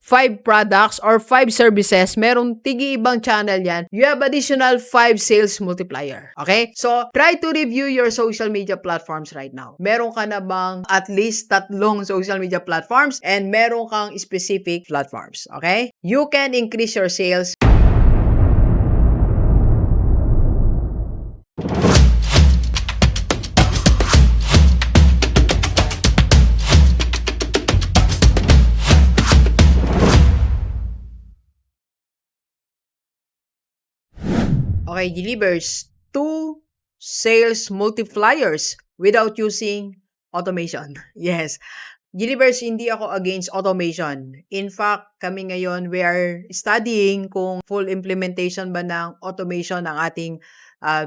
5 products or 5 services, merong tigi-ibang channel yan, you have additional 5 sales multiplier. Okay? So, try to review your social media platforms right now. Meron ka na bang at least 3 social media platforms and meron kang specific platforms. Okay? You can increase your sales. Okay, delivers 2 sales multipliers without using automation. Yes. Delivers, hindi ako against automation. In fact, kami ngayon, we are studying kung full implementation ba ng automation ng ating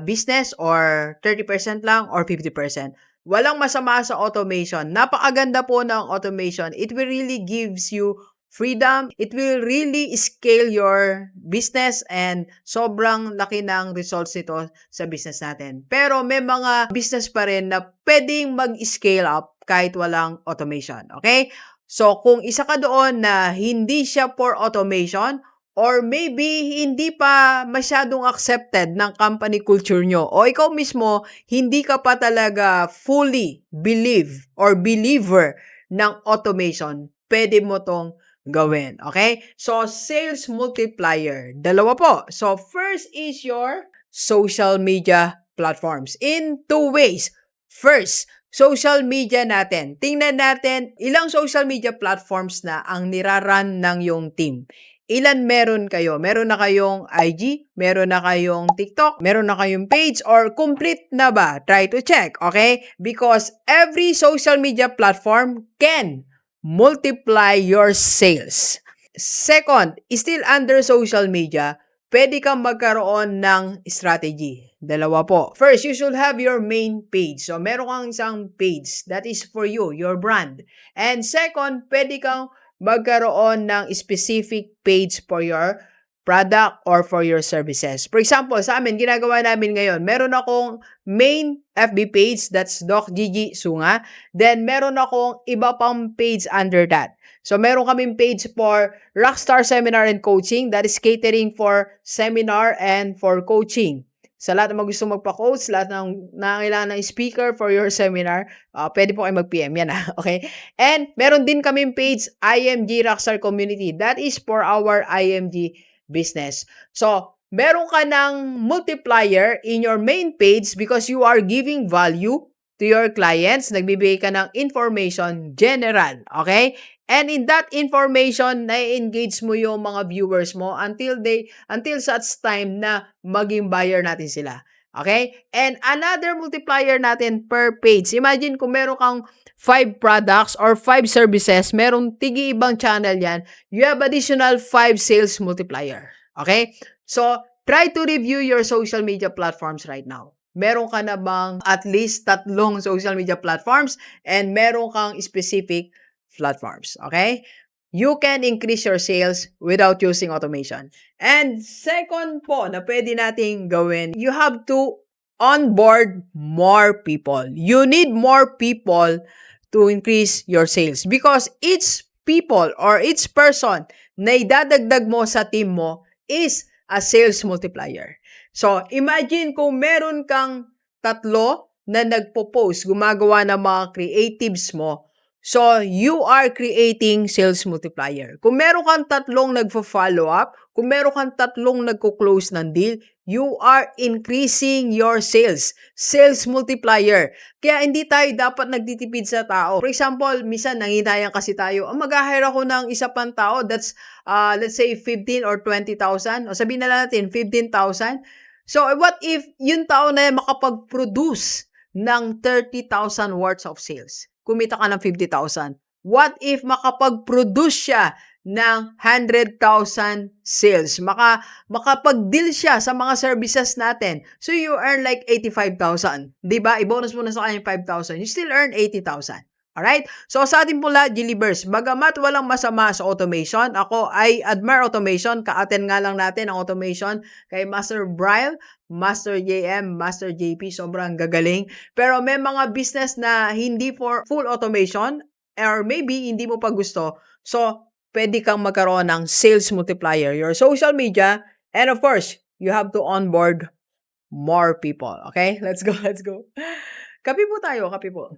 business or 30% lang or 50%. Walang masama sa automation. Napakaganda po ng automation. It will really gives you freedom. It will really scale your business and sobrang laki ng results nito sa business natin. Pero may mga business pa rin na pwedeng mag-scale up kahit walang automation. Okay? So, kung isa ka doon na hindi siya for automation or maybe hindi pa masyadong accepted ng company culture nyo o ikaw mismo, hindi ka pa talaga fully believe or believer ng automation, pwede mo tong gawin. Okay? So, sales multiplier. Dalawa po. So, first is your social media platforms in 2 ways. First, social media natin. Tingnan natin ilang social media platforms na ang niraran ng yung team. Ilan meron kayo? Meron na kayong IG? Meron na kayong TikTok? Meron na kayong page? Or complete na ba? Try to check, okay? Because every social media platform can multiply your sales. Second, still under social media, pwede kang magkaroon ng strategy. Dalawa po. First, you should have your main page. So, meron kang isang page that is for you, your brand. And second, pwede kang magkaroon ng specific page for your product or for your services. For example, sa amin, ginagawa namin ngayon, meron akong main FB page, that's Doc Gigi Sunga. Then, meron akong iba pang page under that. So, meron kaming page for Rockstar Seminar and Coaching, that is catering for seminar and for coaching. Sa lahat ng gusto magpa-coach, lahat ng nangangailangan ng speaker for your seminar, pwede po kayo mag-PM yan, okay? And meron din kaming page, IMG Rockstar Community. That is for our IMG business. So, meron ka ng multiplier in your main page because you are giving value to your clients. Nagbibigay ka ng information general, okay? And in that information, na-engage mo yung mga viewers mo until such time na maging buyer natin sila. Okay? And another multiplier natin per page. Imagine kung meron kang 5 products or 5 services, merong tigi-ibang channel yan, you have additional 5 sales multiplier. Okay? So, try to review your social media platforms right now. Meron ka na bang at least 3 social media platforms and meron kang specific platforms, okay? You can increase your sales without using automation. And second po na pwede nating gawin, you have to onboard more people. You need more people to increase your sales because each people or each person na idadagdag mo sa team mo is a sales multiplier. So, imagine kung meron kang 3 na nagpo-post, gumagawa ng mga creatives mo. So, you are creating sales multiplier. Kung meron kang 3 nagfo-follow up, kung meron kang 3 nagko-close ng deal, you are increasing your sales. Sales multiplier. Kaya hindi tayo dapat nagtitipid sa tao. For example, minsan nanghinayang kasi tayo, mag-hire ako ng isa pang tao, that's let's say 15 or 20,000. O sabihin na lang natin, 15,000. So, what if yung tao na makapag-produce ng 30,000 worth of sales? Kumita ka ng 50,000. What if makapag-produce siya ng 100,000 sales? Makapag-deal siya sa mga services natin. So, you earn like 85,000. Diba? I-bonus mo na sa kanya 5,000. You still earn 80,000. Alright? So, sa ating pula, Delivers, bagamat walang masama sa automation, ako ay admire automation. Ka-attend nga lang natin ang automation kay Master Brian, Master JM, Master JP, sobrang gagaling. Pero may mga business na hindi for full automation or maybe hindi mo pa gusto. So, pwede kang magkaroon ng sales multiplier, your social media, and of course, you have to onboard more people. Okay? Let's go, let's go. Kape po tayo, kape po.